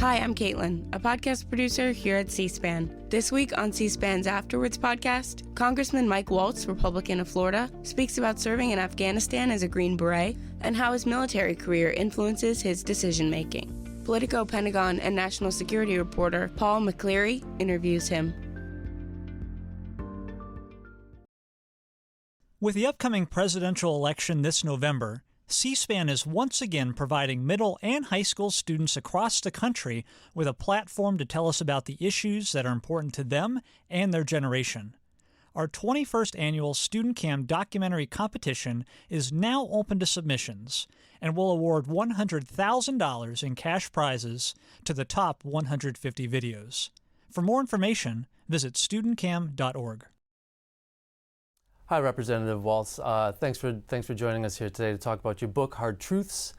Hi, I'm Caitlin, a podcast producer here at C-SPAN. This week on C-SPAN's Afterwards podcast, Congressman Mike Waltz, Republican of Florida, speaks about serving in Afghanistan as a Green Beret and how his military career influences his decision-making. Politico, Pentagon, and national security reporter Paul McLeary interviews him. With the upcoming presidential election this November, C-SPAN is once again providing middle and high school students across the country with a platform to tell us about the issues that are important to them and their generation. Our 21st annual Student Cam documentary competition is now open to submissions and will award $100,000 in cash prizes to the top 150 videos. For more information, visit studentcam.org. Hi, Representative Waltz. Thanks for joining us here today to talk about your book, Hard Truths,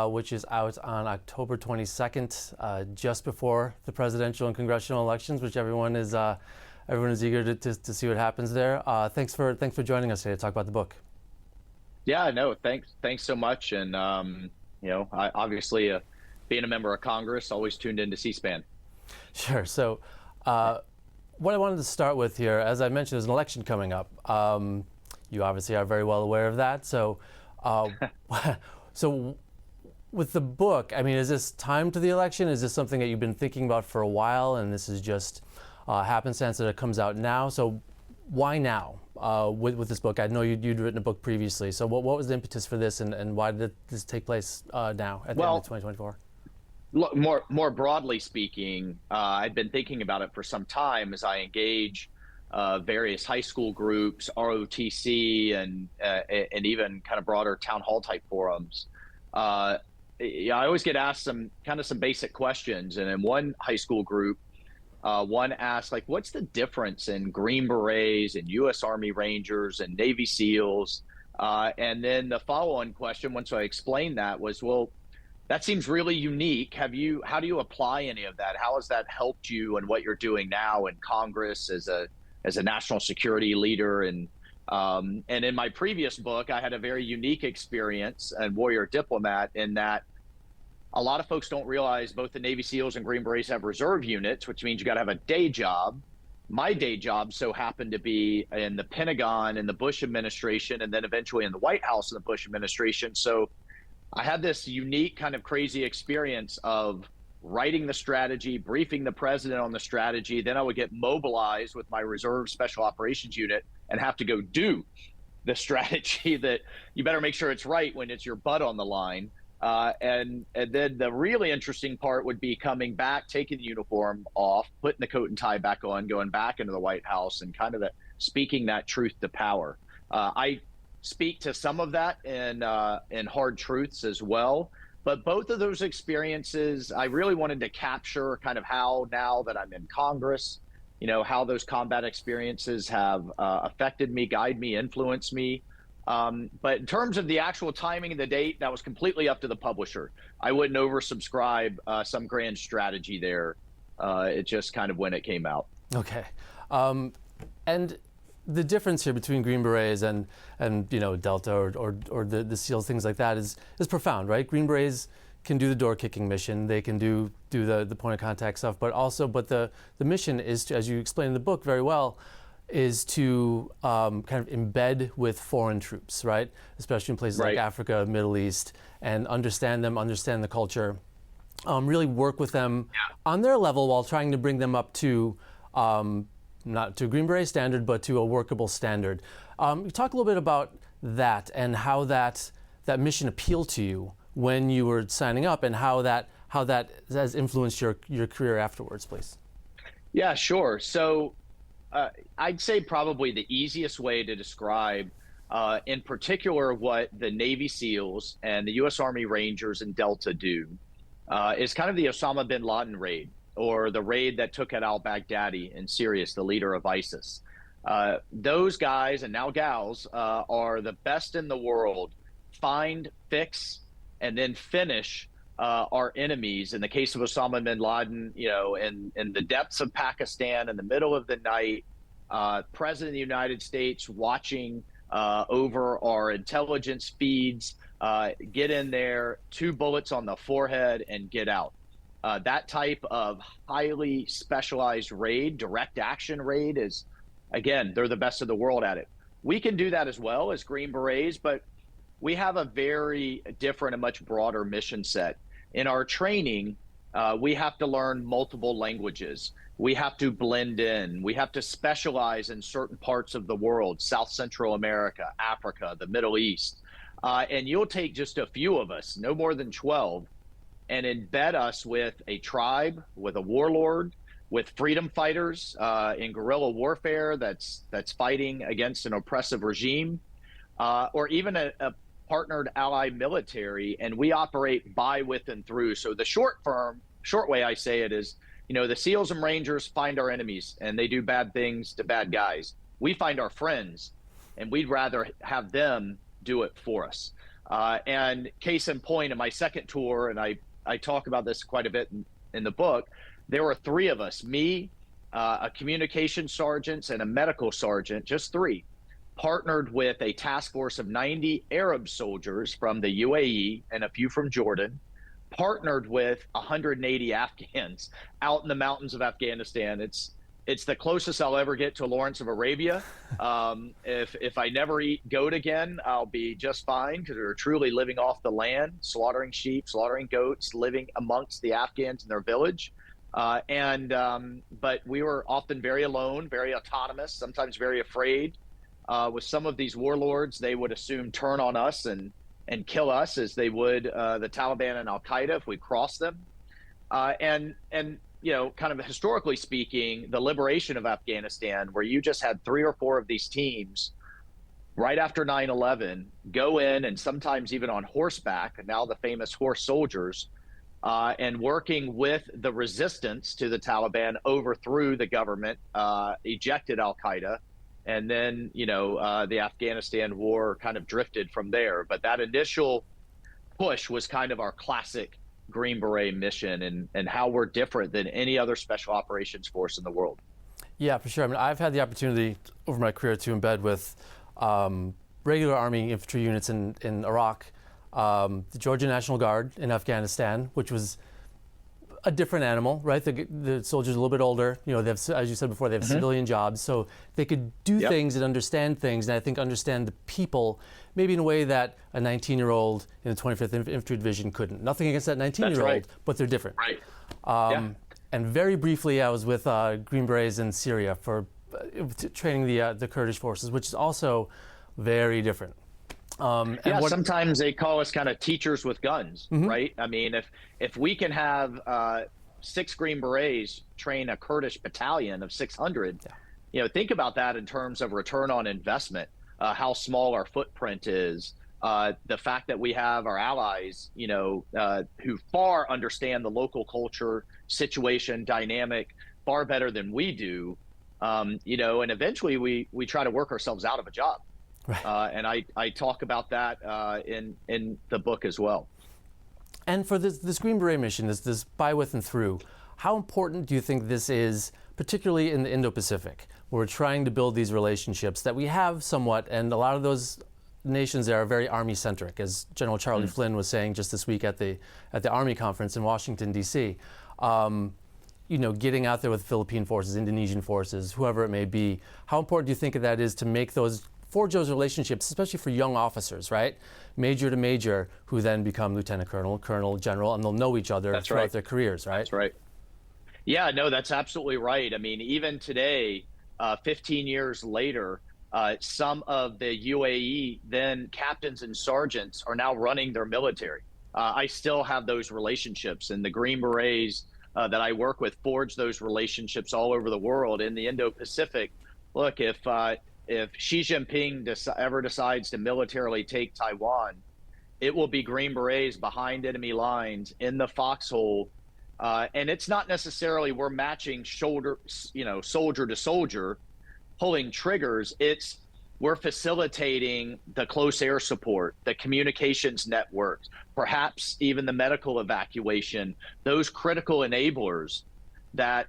which is out on October 22nd, just before the presidential and congressional elections, which everyone is eager to see what happens there. Thanks for joining us today to talk about the book. Yeah, no, thanks so much. And I obviously being a member of Congress, always tuned into C-SPAN. Sure. So. What I wanted to start with here, as I mentioned, there's an election coming up. You obviously are very well aware of that. So, so with the book, I mean, is this time to the election? Is this something that you've been thinking about for a while, and this is just happenstance that it comes out now? So, why now with this book? I know you'd written a book previously. So, what was the impetus for this, and why did this take place now at the end of 2024? Look, more broadly speaking, I've been thinking about it for some time as I engage various high school groups, ROTC, and even kind of broader town hall type forums. I always get asked some basic questions, and in one high school group, one asked, like, what's the difference in Green Berets and U.S. Army Rangers and Navy SEALs? And then the follow-on question, once I explained that, was, well, that seems really unique. How do you apply any of that? How has that helped you in what you're doing now in Congress as a national security leader? And in my previous book, I had a very unique experience and warrior diplomat in that a lot of folks don't realize both the Navy SEALs and Green Berets have reserve units, which means you got to have a day job. My day job so happened to be in the Pentagon in the Bush administration, and then eventually in the White House in the Bush administration. So I had this unique kind of crazy experience of writing the strategy, briefing the president on the strategy. Then I would get mobilized with my reserve special operations unit and have to go do the strategy that you better make sure it's right when it's your butt on the line. And then the really interesting part would be coming back, taking the uniform off, putting the coat and tie back on, going back into the White House, and kind of speaking that truth to power. I speak to some of that in Hard Truths as well. But both of those experiences, I really wanted to capture kind of how, now that I'm in Congress, how those combat experiences have affected me, guided me, influenced me. But in terms of the actual timing and the date, that was completely up to the publisher. I wouldn't oversubscribe some grand strategy there. It just kind of when it came out. Okay. And the difference here between Green Berets and Delta or the SEALs, things like that, is profound, right? Green Berets can do the door kicking mission, they can do the point of contact stuff, but the mission is to, as you explain in the book very well, is to kind of embed with foreign troops, right? Especially in places like Africa, Middle East, and understand them, understand the culture, really work with them on their level while trying to bring them up to not to a Green Beret standard, but to a workable standard. Talk a little bit about that and how that mission appealed to you when you were signing up, and how that has influenced your career afterwards, please. Yeah, sure. So I'd say probably the easiest way to describe, in particular, what the Navy SEALs and the U.S. Army Rangers and Delta do is kind of the Osama bin Laden raid, or the raid that took out al-Baghdadi in Syria, the leader of ISIS. Those guys, and now gals, are the best in the world. Find, fix, and then finish our enemies. In the case of Osama bin Laden, in the depths of Pakistan, in the middle of the night, President of the United States watching over our intelligence feeds, get in there, 2 bullets on the forehead, and get out. That type of highly specialized raid, direct action raid is, again, they're the best of the world at it. We can do that as well as Green Berets, but we have a very different and much broader mission set. In our training, we have to learn multiple languages. We have to blend in. We have to specialize in certain parts of the world, South Central America, Africa, the Middle East. And you'll take just a few of us, no more than 12, and embed us with a tribe, with a warlord, with freedom fighters in guerrilla warfare that's fighting against an oppressive regime, or even a partnered ally military, and we operate by, with, and through. So the short way I say it is, the SEALs and Rangers find our enemies and they do bad things to bad guys. We find our friends, and we'd rather have them do it for us. And case in point, in my second tour, and I talk about this quite a bit in the book, there were 3 of us, me, a communications sergeant, and a medical sergeant, just 3, partnered with a task force of 90 Arab soldiers from the UAE and a few from Jordan, partnered with 180 Afghans out in the mountains of Afghanistan. It's the closest I'll ever get to Lawrence of Arabia. If I never eat goat again, I'll be just fine, because we're truly living off the land, slaughtering sheep, slaughtering goats, living amongst the Afghans in their village. But we were often very alone, very autonomous, sometimes very afraid. With some of these warlords, they would assume turn on us and kill us as they would the Taliban and Al-Qaeda if we crossed them. And kind of historically speaking, the liberation of Afghanistan, where you just had 3 or 4 of these teams right after 9/11 go in, and sometimes even on horseback, and now the famous horse soldiers, and working with the resistance to the Taliban, overthrew the government, ejected Al-Qaeda. And then, the Afghanistan war kind of drifted from there. But that initial push was kind of our classic Green Beret mission, and how we're different than any other special operations force in the world. Yeah, for sure. I mean, I've had the opportunity over my career to embed with regular Army infantry units in Iraq, the Georgia National Guard in Afghanistan, which was a different animal, right? The soldiers are a little bit older. They have, as you said before, they have civilian jobs, so they could do things and understand things, and I think understand the people maybe in a way that a 19-year-old in the 25th Infantry Division couldn't. Nothing against that 19-year-old, but they're different. Right. And very briefly, I was with Green Berets in Syria for training the Kurdish forces, which is also very different. Sometimes they call us kind of teachers with guns, right? I mean, if we can have 6 Green Berets train a Kurdish battalion of 600, think about that in terms of return on investment, how small our footprint is, the fact that we have our allies, who far understand the local culture, situation, dynamic, far better than we do, and eventually we try to work ourselves out of a job. Right. And I talk about that in the book as well. And for this Green Beret mission, this by, with, and through, how important do you think this is, particularly in the Indo-Pacific, where we're trying to build these relationships that we have somewhat, and a lot of those nations there are very Army-centric, as General Charlie Flynn was saying just this week at the Army conference in Washington, D.C. Getting out there with Philippine forces, Indonesian forces, whoever it may be, how important do you think that is to forge those relationships, especially for young officers, right? Major to major, who then become lieutenant colonel, colonel, general, and they'll know each other throughout their careers, right? That's right. Yeah, no, that's absolutely right. I mean, even today, 15 years later, some of the UAE then captains and sergeants are now running their military. I still have those relationships, and the Green Berets that I work with forge those relationships all over the world. In the Indo-Pacific, look, if Xi Jinping ever decides to militarily take Taiwan, it will be Green Berets behind enemy lines in the foxhole. And it's not necessarily we're matching soldier to soldier, pulling triggers. It's we're facilitating the close air support, the communications networks, perhaps even the medical evacuation, those critical enablers that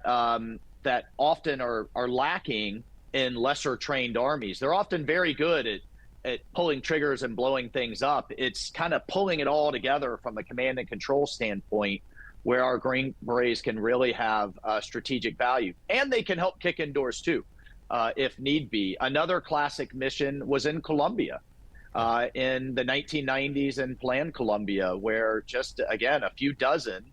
that often are lacking in lesser trained armies. They're often very good at pulling triggers and blowing things up. It's kind of pulling it all together from a command and control standpoint where our Green Berets can really have strategic value. And they can help kick in doors too, if need be. Another classic mission was in Colombia in the 1990s and planned Colombia, where just, again, a few dozen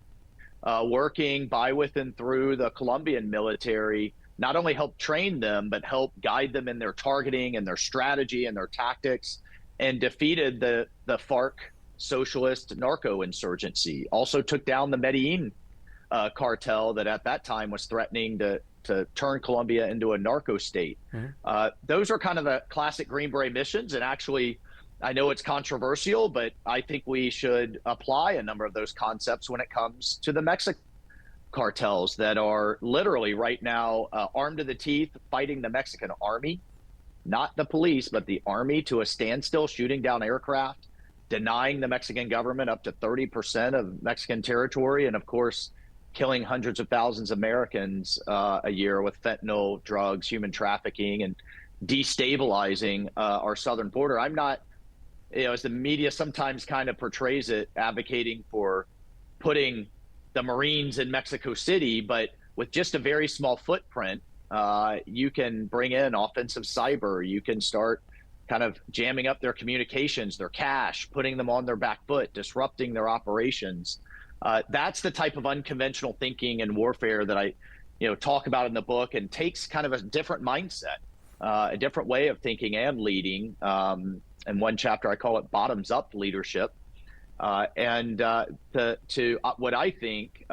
working by, with, and through the Colombian military not only help train them, but help guide them in their targeting and their strategy and their tactics, and defeated the FARC socialist narco-insurgency. Also took down the Medellin cartel that at that time was threatening to turn Colombia into a narco state. Those are kind of the classic Green Beret missions. And actually, I know it's controversial, but I think we should apply a number of those concepts when it comes to the Mexican cartels that are literally right now armed to the teeth, fighting the Mexican army, not the police, but the army, to a standstill, shooting down aircraft, denying the Mexican government up to 30% of Mexican territory, and of course, killing hundreds of thousands of Americans a year with fentanyl, drugs, human trafficking, and destabilizing our southern border. I'm not, as the media sometimes kind of portrays it, advocating for putting the Marines in Mexico City, but with just a very small footprint, you can bring in offensive cyber. You can start kind of jamming up their communications, their cash, putting them on their back foot, disrupting their operations. That's the type of unconventional thinking and warfare that I, talk about in the book, and takes kind of a different mindset, a different way of thinking and leading. In one chapter, I call it bottoms up leadership. To what I think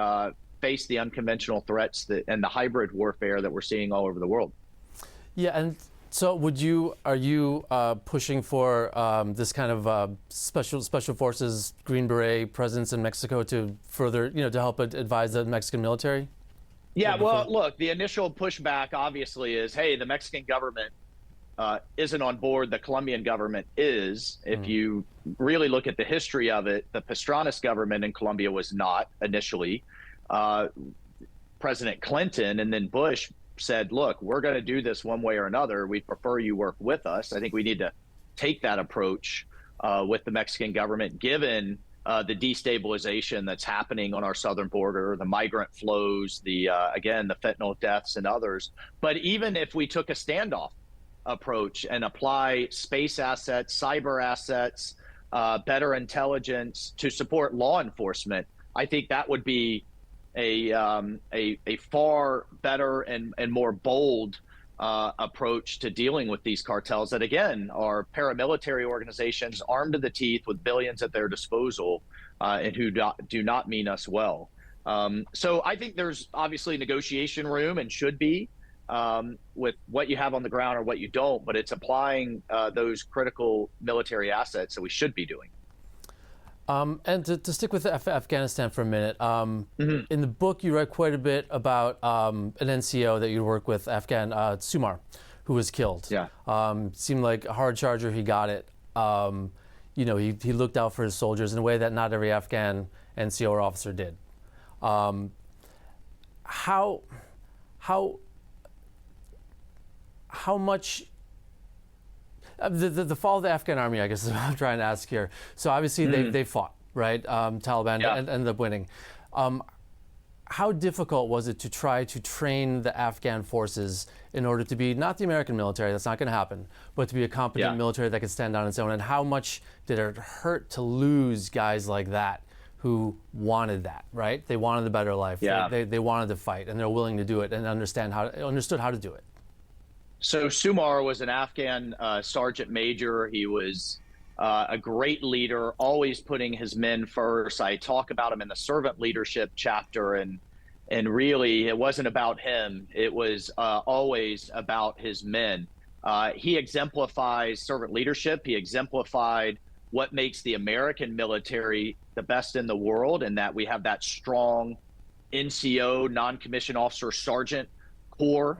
face the unconventional threats and the hybrid warfare that we're seeing all over the world. Yeah, and so are you pushing for this kind of special forces Green Beret presence in Mexico to further, to help advise the Mexican military? Yeah, well, look, the initial pushback obviously is, hey, the Mexican government isn't on board. The Colombian government is. If you really look at the history of it, the Pastrana's government in Colombia was not initially. President Clinton and then Bush said, look, we're going to do this one way or another. We prefer you work with us. I think we need to take that approach with the Mexican government, given the destabilization that's happening on our southern border, the migrant flows, the fentanyl deaths and others. But even if we took a standoff approach and apply space assets, cyber assets, better intelligence to support law enforcement, I think that would be a far better and more bold approach to dealing with these cartels that, again, are paramilitary organizations armed to the teeth with billions at their disposal and who do not mean us well. So I think there's obviously negotiation room, and should be, with what you have on the ground or what you don't, but it's applying those critical military assets that we should be doing. And to stick with Afghanistan for a minute, in the book you write quite a bit about an NCO that you work with, Afghan Sumar, who was killed. Yeah. Seemed like a hard charger. He got it. He looked out for his soldiers in a way that not every Afghan NCO or officer did. How much the fall of the Afghan army, I guess, is what I'm trying to ask here. So obviously they fought, right? Taliban ended up winning. How difficult was it to try to train the Afghan forces in order to be not the American military, that's not going to happen, but to be a competent military that could stand on its own? And how much did it hurt to lose guys like that who wanted that, right? They wanted a better life. Yeah. They wanted to fight, and they're willing to do it and understood how to do it. So Sumar was an Afghan sergeant major. He was a great leader, always putting his men first. I talk about him in the servant leadership chapter, and really it wasn't about him. It was always about his men. He exemplifies servant leadership. He exemplified what makes the American military the best in the world, and that we have that strong NCO, non-commissioned officer sergeant corps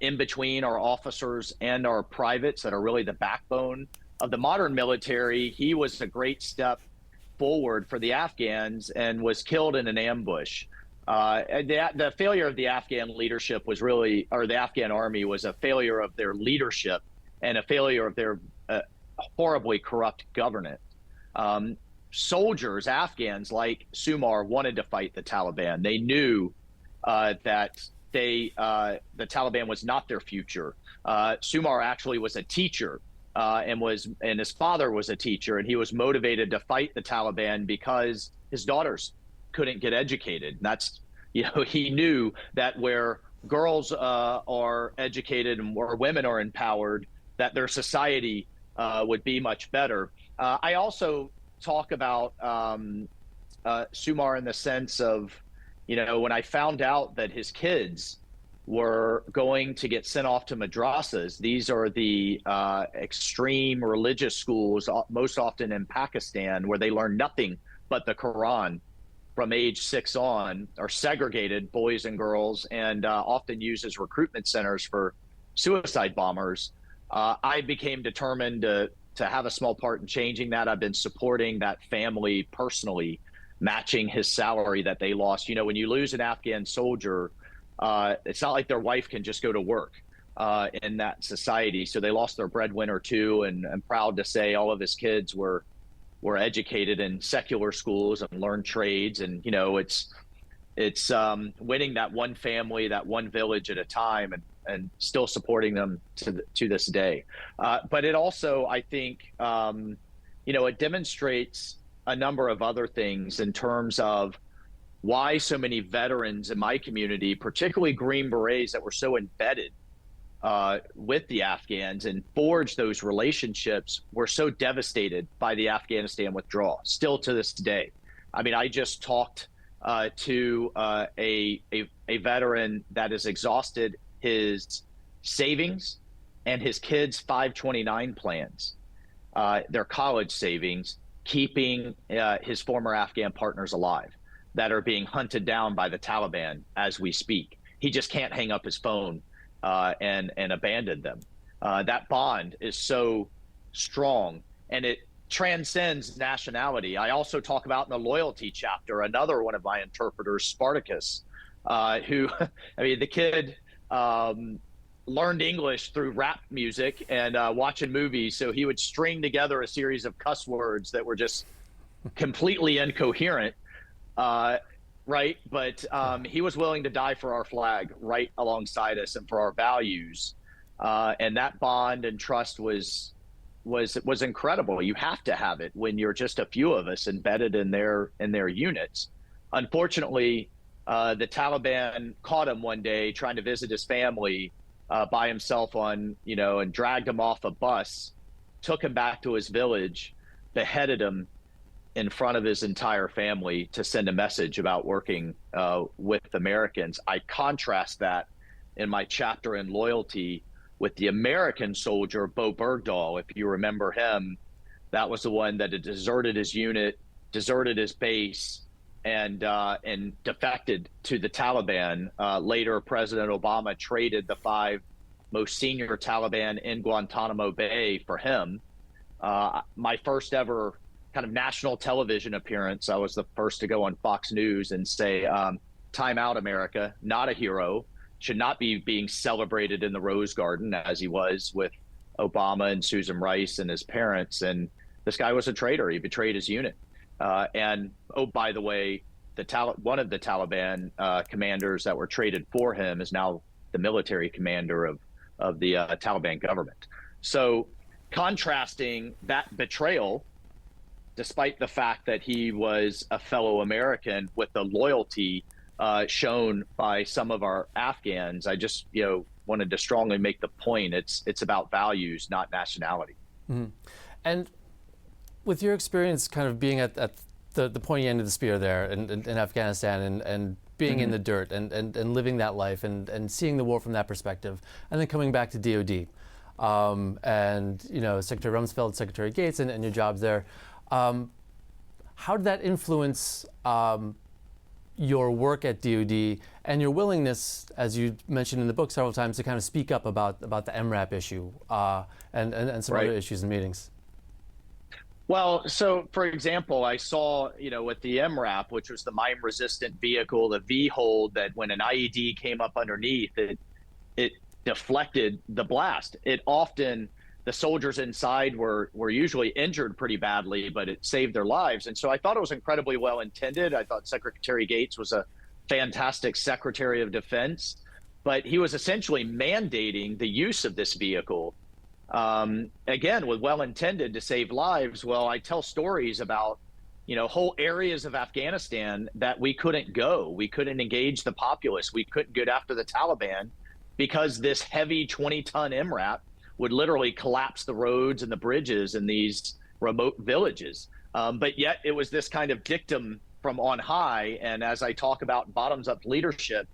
in between our officers and our privates that are really the backbone of the modern military. He was a great step forward for the Afghans and was killed in an ambush. The failure of the Afghan leadership was really, or the Afghan army was a failure of their leadership and a failure of their horribly corrupt governance. soldiers, Afghans like Sumar, wanted to fight the Taliban. They knew that the Taliban was not their future. Sumar actually was a teacher, and his father was a teacher, and he was motivated to fight the Taliban because his daughters couldn't get educated. And that's, he knew that where girls are educated and where women are empowered, that their society would be much better. I also talk about Sumar in the sense of, when I found out that his kids were going to get sent off to madrasas. These are the extreme religious schools, most often in Pakistan, where they learn nothing but the Quran from age 6 on, are segregated, boys and girls, and often used as recruitment centers for suicide bombers. I became determined to have a small part in changing that. I've been supporting that family personally, matching his salary that they lost. When you lose an Afghan soldier, it's not like their wife can just go to work in that society. So they lost their breadwinner too. And I'm proud to say all of his kids were educated in secular schools and learned trades. And, it's winning that one family, that one village at a time, and still supporting them to this day. But it also, I think, it demonstrates a number of other things in terms of why so many veterans in my community, particularly Green Berets that were so embedded with the Afghans and forged those relationships, were so devastated by the Afghanistan withdrawal, still to this day. I mean, I just talked to a veteran that has exhausted his savings and his kids' 529 plans, their college savings, keeping his former Afghan partners alive that are being hunted down by the Taliban as we speak. He just can't hang up his phone and abandon them. That bond is so strong, and it transcends nationality. I also talk about in the loyalty chapter, another one of my interpreters, Spartacus, who, the kid learned English through rap music and watching movies. So he would string together a series of cuss words that were just completely incoherent. Right. But he was willing to die for our flag right alongside us and for our values. And that bond and trust was incredible. You have to have it when you're just a few of us embedded in their units. Unfortunately, the Taliban caught him one day trying to visit his family by himself and dragged him off a bus, took him back to his village, beheaded him in front of his entire family to send a message about working with Americans. I contrast that in my chapter in loyalty with the American soldier, Bo Bergdahl. If you remember him, that was the one that had deserted his unit, deserted his base, and defected to the Taliban. Later, President Obama traded the 5 most senior Taliban in Guantanamo Bay for him. My first ever kind of national television appearance, I was the first to go on Fox News and say, time out, America, not a hero, should not be being celebrated in the Rose Garden as he was with Obama and Susan Rice and his parents. And this guy was a traitor. He betrayed his unit. And, oh, by the way, one of the Taliban commanders that were traded for him is now the military commander of the Taliban government. So contrasting that betrayal, despite the fact that he was a fellow American, with the loyalty shown by some of our Afghans, I just wanted to strongly make the point. It's about values, not nationality. Mm-hmm. And with your experience kind of being at the pointy end of the spear there in Afghanistan and being mm-hmm. in the dirt and living that life and seeing the war from that perspective, and then coming back to DOD and Secretary Rumsfeld, Secretary Gates, and your jobs there, how did that influence your work at DOD and your willingness, as you mentioned in the book several times, to kind of speak up about the MRAP issue and some other issues in meetings? Well, so for example, I saw, with the MRAP, which was the mine-resistant vehicle, the V-hold, that when an IED came up underneath, it deflected the blast. The the soldiers inside were usually injured pretty badly, but it saved their lives. And so I thought it was incredibly well intended. I thought Secretary Gates was a fantastic Secretary of Defense, but he was essentially mandating the use of this vehicle, again, with well intended to save lives. Well, I tell stories about, whole areas of Afghanistan that we couldn't go. We couldn't engage the populace. We couldn't get after the Taliban because this heavy 20-ton MRAP would literally collapse the roads and the bridges in these remote villages. But yet it was this kind of dictum from on high. And as I talk about bottoms-up leadership,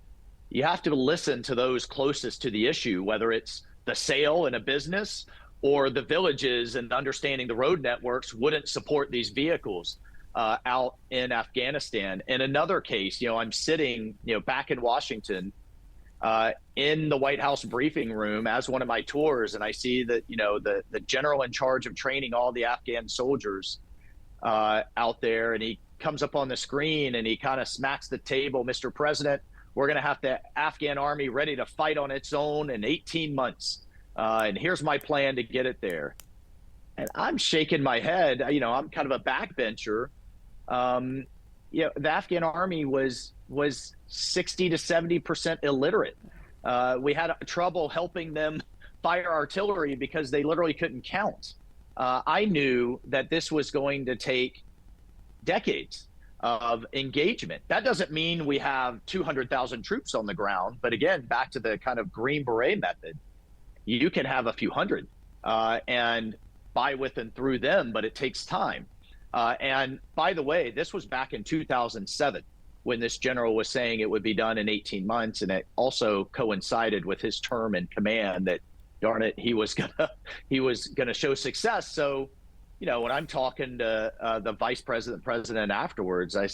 you have to listen to those closest to the issue, whether it's the sale in a business or the villages and understanding the road networks wouldn't support these vehicles out in Afghanistan. In another case, I'm sitting, back in Washington, in the White House briefing room as one of my tours, and I see that the general in charge of training all the Afghan soldiers out there, and he comes up on the screen and he kind of smacks the table. Mr. President, we're going to have the Afghan army ready to fight on its own in 18 months, and here's my plan to get it there. And I'm shaking my head. I'm kind of a backbencher. The Afghan army was 60 to 70% illiterate. We had trouble helping them fire artillery because they literally couldn't count. I knew that this was going to take decades of engagement. That doesn't mean we have 200,000 troops on the ground. But again, back to the kind of Green Beret method, you can have a few hundred and by, with, and through them, but it takes time. And by the way, this was back in 2007 when this general was saying it would be done in 18 months. And it also coincided with his term in command that, darn it, he was gonna show success. So, when I'm talking to the vice president afterwards, I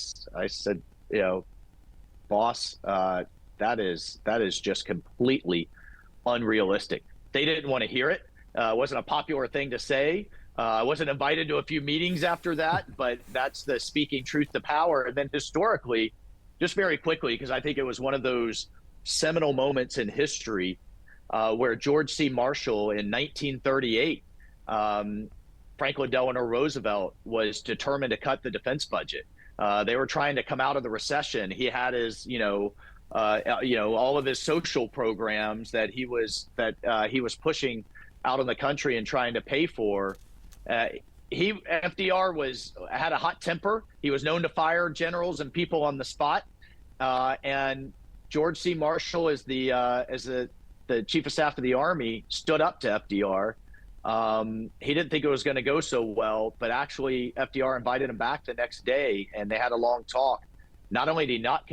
said, boss, that is just completely unrealistic. They didn't want to hear it. It wasn't a popular thing to say. I wasn't invited to a few meetings after that, but that's the speaking truth to power. And then historically, just very quickly, because I think it was one of those seminal moments in history where George C. Marshall in 1938, Franklin Delano Roosevelt was determined to cut the defense budget. They were trying to come out of the recession. He had his, all of his social programs that he was pushing out in the country and trying to pay for. FDR had a hot temper. He was known to fire generals and people on the spot. And George C. Marshall, as the chief of staff of the Army, stood up to FDR. He didn't think it was going to go so well, but actually FDR invited him back the next day, and they had a long talk. Not only did he not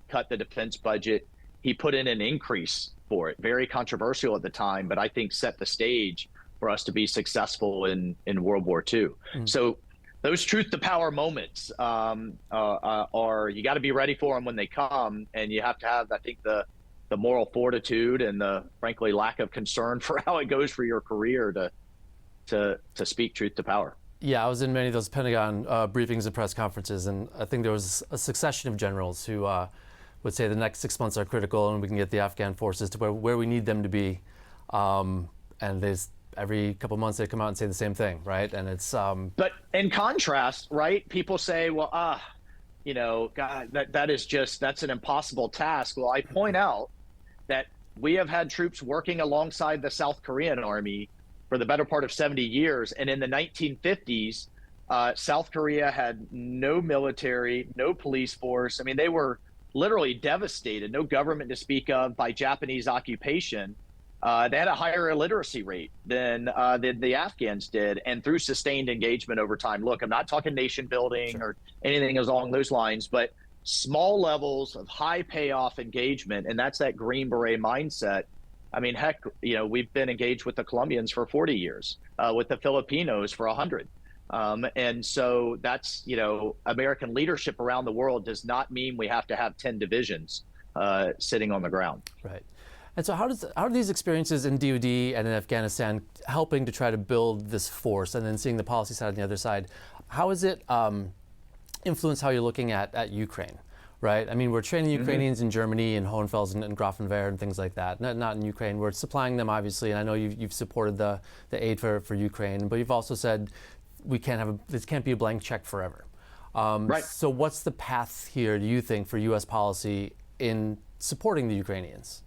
cut the defense budget, he put in an increase for it. Very controversial at the time, but I think set the stage for us to be successful in World War II. So those truth to power moments are, you got to be ready for them when they come, and you have to have, I think, the moral fortitude and the, frankly, lack of concern for how it goes for your career to speak truth to power. Yeah, I was in many of those Pentagon briefings and press conferences, and I think there was a succession of generals who would say the next 6 months are critical and we can get the Afghan forces to where we need them to be. And there's every couple of months they come out and say the same thing, right? And it's but in contrast, right, people say, well, God, that's an impossible task. Well, I point out that we have had troops working alongside the South Korean army for the better part of 70 years. And in the 1950s, South Korea had no military, no police force. I mean, they were literally devastated, no government to speak of by Japanese occupation. They had a higher illiteracy rate than the Afghans did, and through sustained engagement over time. Look, I'm not talking nation building or anything along those lines, but small levels of high payoff engagement, and that's that Green Beret mindset. I mean, heck, we've been engaged with the Colombians for 40 years, with the Filipinos for 100. And so that's, American leadership around the world does not mean we have to have 10 divisions sitting on the ground. Right. And so how are these experiences in DoD and in Afghanistan helping to try to build this force, and then seeing the policy side on the other side? How is it influence how you're looking at Ukraine, right? I mean, we're training Ukrainians in Germany and Hohenfels and Grafenwehr and things like that. Not in Ukraine. We're supplying them, obviously, and I know you've supported the aid for Ukraine, but you've also said this can't be a blank check forever. Right. So what's the path here, do you think, for U.S. policy in supporting the Ukrainians?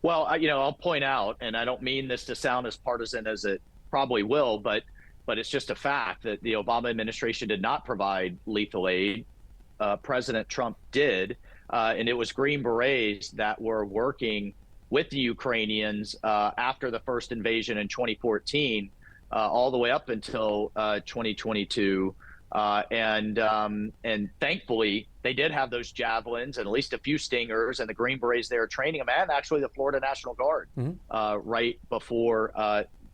Well, I'll point out, and I don't mean this to sound as partisan as it probably will, but it's just a fact that the Obama administration did not provide lethal aid. President Trump did, and it was Green Berets that were working with the Ukrainians after the first invasion in 2014, all the way up until 2022. And thankfully, they did have those javelins and at least a few Stingers, and the Green Berets there training them, and actually the Florida National Guard right before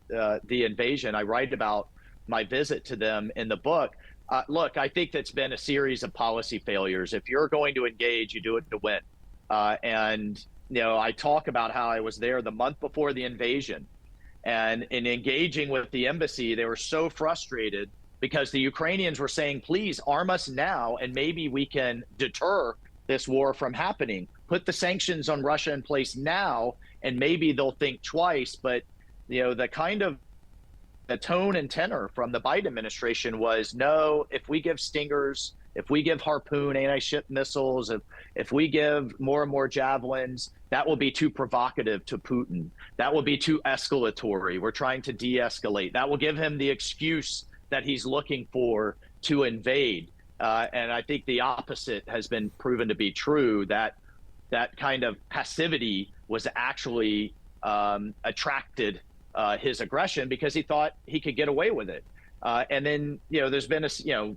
the invasion. I write about my visit to them in the book. Look, I think that's been a series of policy failures. If you're going to engage, you do it to win. And I talk about how I was there the month before the invasion, and in engaging with the embassy, they were so frustrated because the Ukrainians were saying, please arm us now, and maybe we can deter this war from happening. Put the sanctions on Russia in place now, and maybe they'll think twice. But, the tone and tenor from the Biden administration was, no, if we give Stingers, if we give Harpoon anti-ship missiles, if we give more and more javelins, that will be too provocative to Putin. That will be too escalatory. We're trying to de-escalate. That will give him the excuse that he's looking for to invade. And I think the opposite has been proven to be true, that kind of passivity was actually attracted his aggression because he thought he could get away with it. And then, there's been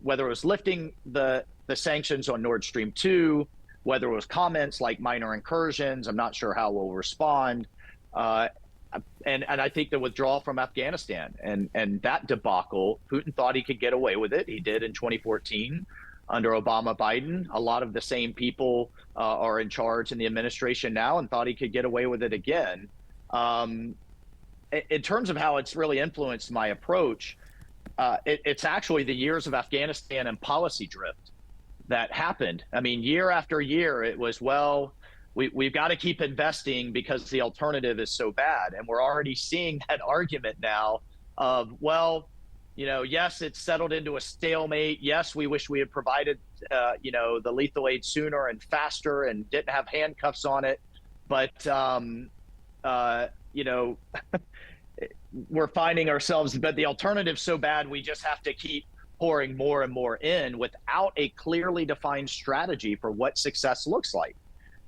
whether it was lifting the sanctions on Nord Stream 2, whether it was comments like minor incursions, I'm not sure how we'll respond. And I think the withdrawal from Afghanistan and that debacle, Putin thought he could get away with it. He did in 2014 under Obama, Biden. A lot of the same people are in charge in the administration now and thought he could get away with it again. In terms of how it's really influenced my approach, it's actually the years of Afghanistan and policy drift that happened. I mean, year after year, it was, we've got to keep investing because the alternative is so bad. And we're already seeing that argument now of, yes, it's settled into a stalemate. Yes, we wish we had provided, the lethal aid sooner and faster and didn't have handcuffs on it. But, we're finding ourselves, but the alternative's so bad, we just have to keep pouring more and more in without a clearly defined strategy for what success looks like.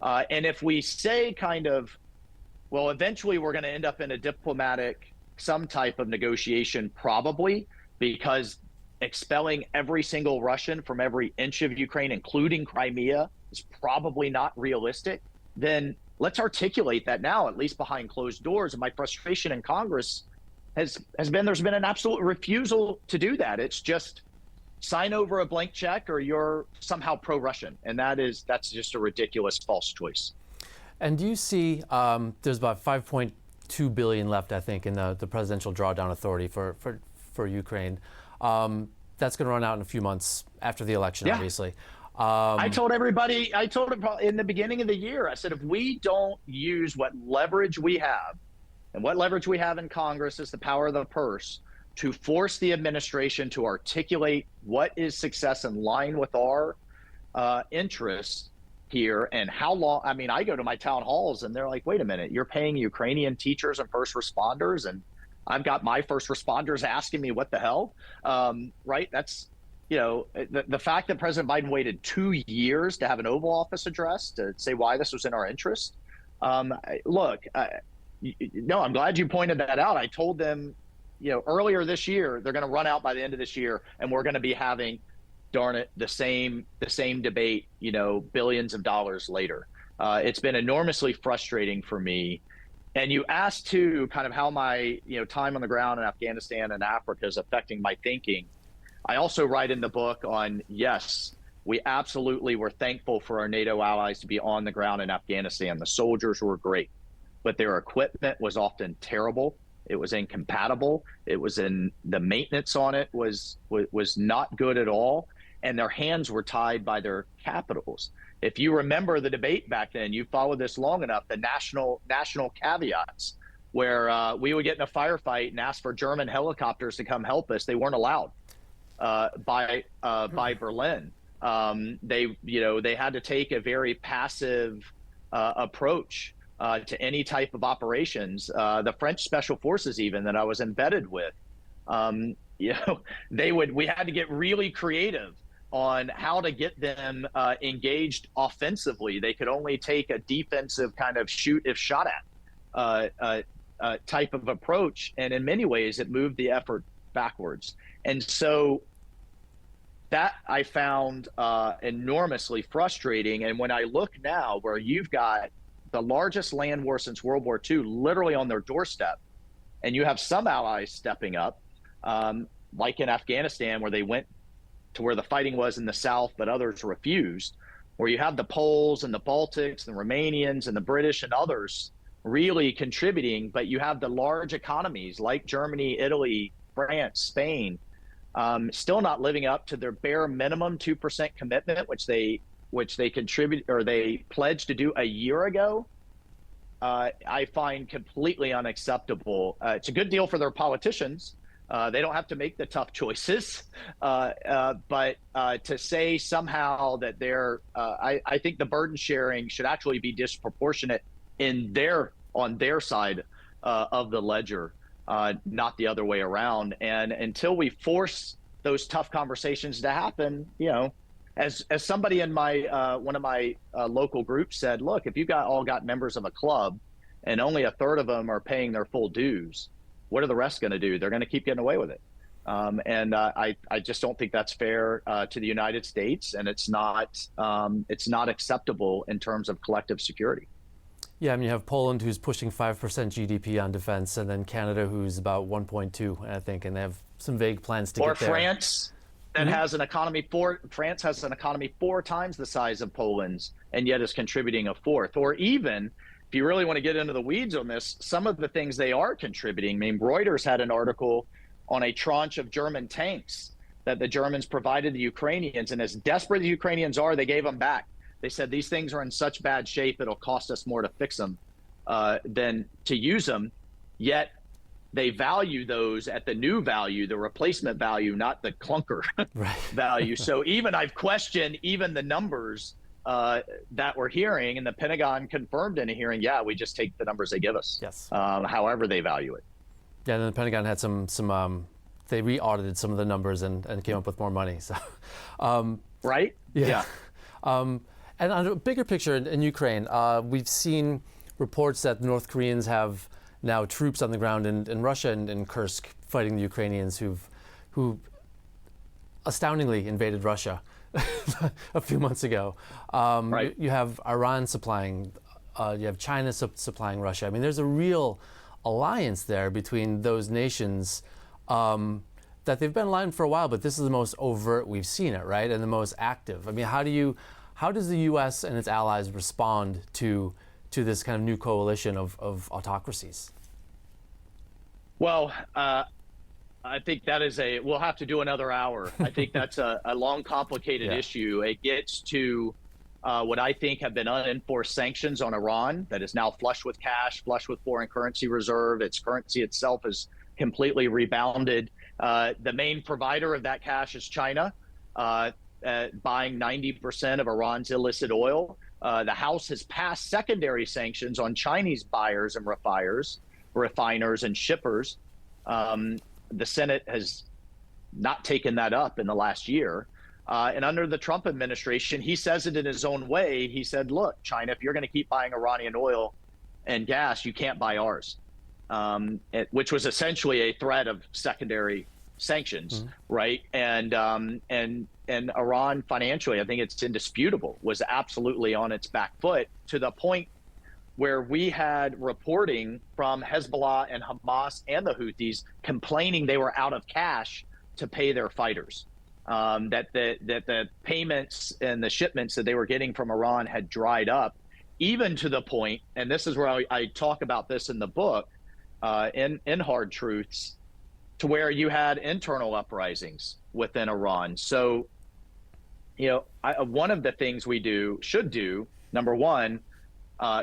And if we say eventually we're going to end up in a diplomatic, some type of negotiation, probably, because expelling every single Russian from every inch of Ukraine, including Crimea, is probably not realistic, then let's articulate that now, at least behind closed doors. And my frustration in Congress has been there's been an absolute refusal to do that. It's just sign over a blank check or you're somehow pro-Russian. And that's just a ridiculous false choice. And do you see there's about $5.2 billion left, I think, in the presidential drawdown authority for Ukraine. That's going to run out in a few months after the election, obviously. I told everybody, in the beginning of the year, I said, if we don't use what leverage we have, and what leverage we have in Congress is the power of the purse, to force the administration to articulate what is success in line with our interests here and how long. I mean, I go to my town halls and they're like, wait a minute, you're paying Ukrainian teachers and first responders, and I've got my first responders asking me what the hell, right? That's, the fact that President Biden waited 2 years to have an Oval Office address to say why this was in our interest. I'm glad you pointed that out. I told them, earlier this year, they're going to run out by the end of this year, and we're going to be having, darn it, the same debate, billions of dollars later. It's been enormously frustrating for me. And you asked too, kind of how my, time on the ground in Afghanistan and Africa is affecting my thinking. I also write in the book on, yes, we absolutely were thankful for our NATO allies to be on the ground in Afghanistan. The soldiers were great, but their equipment was often terrible. It was incompatible. The maintenance on it was not good at all. and their hands were tied by their capitals. If you remember the debate back then, you followed this long enough, the national caveats, where we would get in a firefight and ask for German helicopters to come help us. They weren't allowed by Berlin. They had to take a very passive approach to any type of operations. The French special forces, even that I was embedded with, we had to get really creative on how to get them engaged offensively. They could only take a defensive kind of shoot if shot at type of approach. And in many ways, it moved the effort backwards. And so that I found enormously frustrating. And when I look now where you've got the largest land war since World War II literally on their doorstep, and you have some allies stepping up, like in Afghanistan, where they went to where the fighting was in the south, but others refused, where you have the Poles and the Baltics, the Romanians and the British and others really contributing, but you have the large economies like Germany, Italy, France, Spain, still not living up to their bare minimum 2% commitment, which they contribute or they pledged to do a year ago. I find completely unacceptable. It's a good deal for their politicians. They don't have to make the tough choices, but to say somehow that I think the burden sharing should actually be disproportionate on their side of the ledger, not the other way around. And until we force those tough conversations to happen, as somebody in my one of my local groups said, look, if you all got members of a club and only a third of them are paying their full dues, what are the rest going to do? They're going to keep getting away with it. I just don't think that's fair to the United States, and it's not acceptable in terms of collective security. Yeah, I mean, you have Poland, who's pushing 5% GDP on defense, and then Canada, who's about 1.2, I think, and they have some vague plans to get there. Or France, that has an economy France has an economy 4 times the size of Poland's, and yet is contributing a fourth. Or even, if you really want to get into the weeds on this, some of the things they are contributing. I mean, Reuters had an article on a tranche of German tanks that the Germans provided the Ukrainians, and as desperate as the Ukrainians are, they gave them back. They said these things are in such bad shape, it'll cost us more to fix them than to use them. Yet they value those at the new value, the replacement value, not the clunker value. So I've questioned even the numbers that we're hearing, and the Pentagon confirmed in a hearing, we just take the numbers they give us, however they value it. Yeah, and then the Pentagon had some they re-audited some of the numbers and came up with more money. So, right? Yeah. And on a bigger picture in Ukraine, we've seen reports that the North Koreans have now troops on the ground in Russia and in Kursk fighting the Ukrainians who astoundingly invaded Russia a few months ago. Right. You have Iran supplying, you have China supplying Russia. I mean, there's a real alliance there between those nations that they've been aligned for a while, but this is the most overt we've seen it, right? And the most active. I mean, how does the U.S. and its allies respond to this kind of new coalition of autocracies? Well, I think that is we'll have to do another hour. I think that's a long, complicated issue. It gets to what I think have been unenforced sanctions on Iran that is now flush with cash, flush with foreign currency reserve. Its currency itself is completely rebounded. The main provider of that cash is China, buying 90% of Iran's illicit oil. The House has passed secondary sanctions on Chinese buyers and refiners and shippers. The Senate has not taken that up in the last year. And under the Trump administration, he says it in his own way. He said, look, China, if you're going to keep buying Iranian oil and gas, you can't buy ours, which was essentially a threat of secondary sanctions, right? And Iran financially, I think it's indisputable, was absolutely on its back foot to the point where we had reporting from Hezbollah and Hamas and the Houthis complaining they were out of cash to pay their fighters, that the payments and the shipments that they were getting from Iran had dried up, even to the point, and this is where I talk about this in the book, in Hard Truths, to where you had internal uprisings within Iran. So One of the things we should do, number one,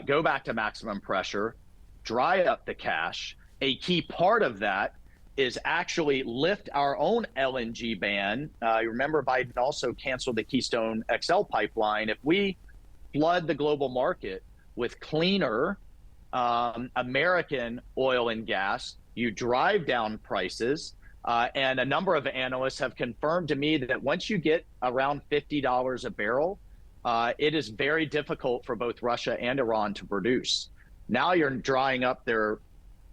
go back to maximum pressure, dry up the cash. A key part of that is actually lift our own LNG ban. You remember Biden also canceled the Keystone XL pipeline. If we flood the global market with cleaner American oil and gas, you drive down prices. And a number of analysts have confirmed to me that once you get around $50 a barrel, it is very difficult for both Russia and Iran to produce. Now you're drying up their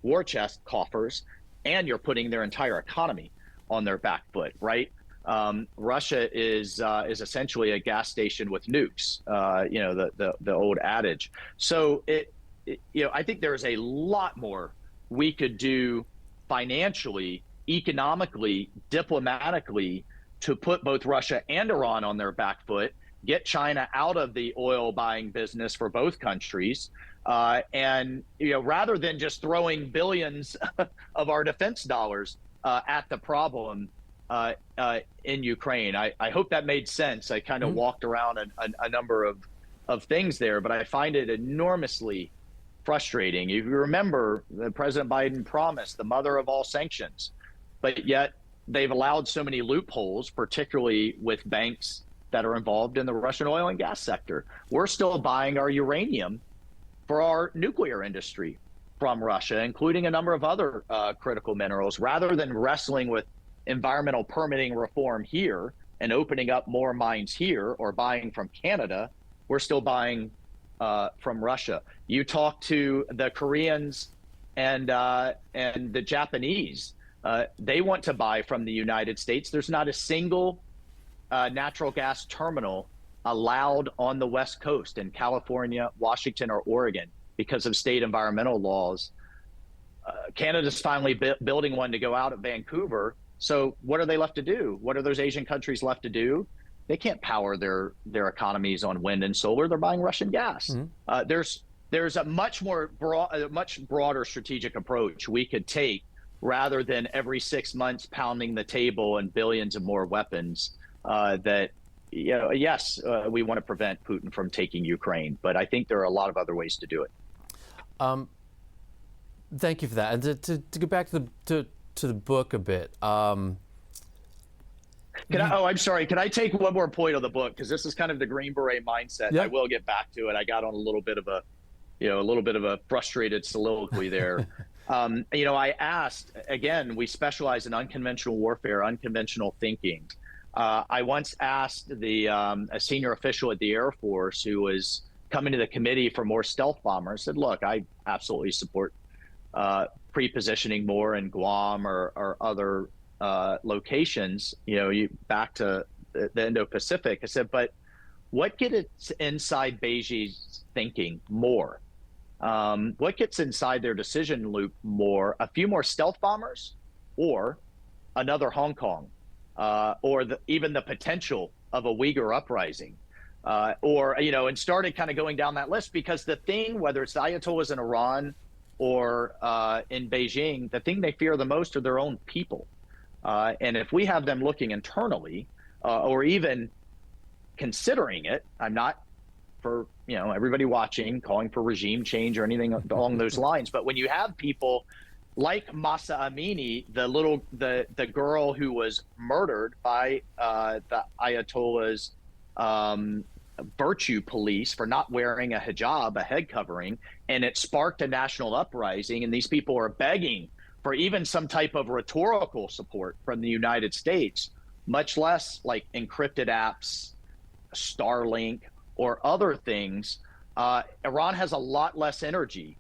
war chest coffers, and you're putting their entire economy on their back foot, right? Russia is essentially a gas station with nukes, the old adage. So I think there is a lot more we could do financially, economically, diplomatically, to put both Russia and Iran on their back foot, get China out of the oil buying business for both countries, and rather than just throwing billions of our defense dollars at the problem in Ukraine. I hope that made sense. I kind of walked around a number of things there, but I find it enormously frustrating. If you remember, President Biden promised the mother of all sanctions, but yet they've allowed so many loopholes, particularly with banks that are involved in the Russian oil and gas sector. We're still buying our uranium for our nuclear industry from Russia, including a number of other critical minerals, rather than wrestling with environmental permitting reform here and opening up more mines here or buying from Canada. We're still buying from Russia. You talk to the Koreans and the Japanese. They want to buy from the United States. There's not a single natural gas terminal allowed on the West Coast in California, Washington, or Oregon because of state environmental laws. Canada's finally building one to go out of Vancouver. So what are they left to do? What are those Asian countries left to do? They can't power their economies on wind and solar. They're buying Russian gas. There's a much broader strategic approach we could take rather than every 6 months pounding the table and billions of more weapons yes, we want to prevent Putin from taking Ukraine, but I think there are a lot of other ways to do it. Thank you for that. And to get back to the book a bit. I'm sorry. Can I take one more point on the book? Because this is kind of the Green Beret mindset. Yeah. I will get back to it. I got on a little bit of a frustrated soliloquy there. I asked, again, we specialize in unconventional warfare, unconventional thinking. I once asked a senior official at the Air Force who was coming to the committee for more stealth bombers, said, look, I absolutely support pre-positioning more in Guam or other locations, back to the Indo-Pacific. I said, but what gets inside Beijing's thinking more? What gets inside their decision loop more? A few more stealth bombers or another Hong Kong? Or even the potential of a Uyghur uprising, and started kind of going down that list, because the thing, whether it's the Ayatollahs in Iran or in Beijing, the thing they fear the most are their own people. And if we have them looking internally or even considering it, I'm not for, everybody watching, calling for regime change or anything along those lines. But when you have people like Masa Amini, the girl who was murdered by the Ayatollah's virtue police for not wearing a hijab, a head covering, and it sparked a national uprising. And these people are begging for even some type of rhetorical support from the United States, much less like encrypted apps, Starlink, or other things. Iran has a lot less energy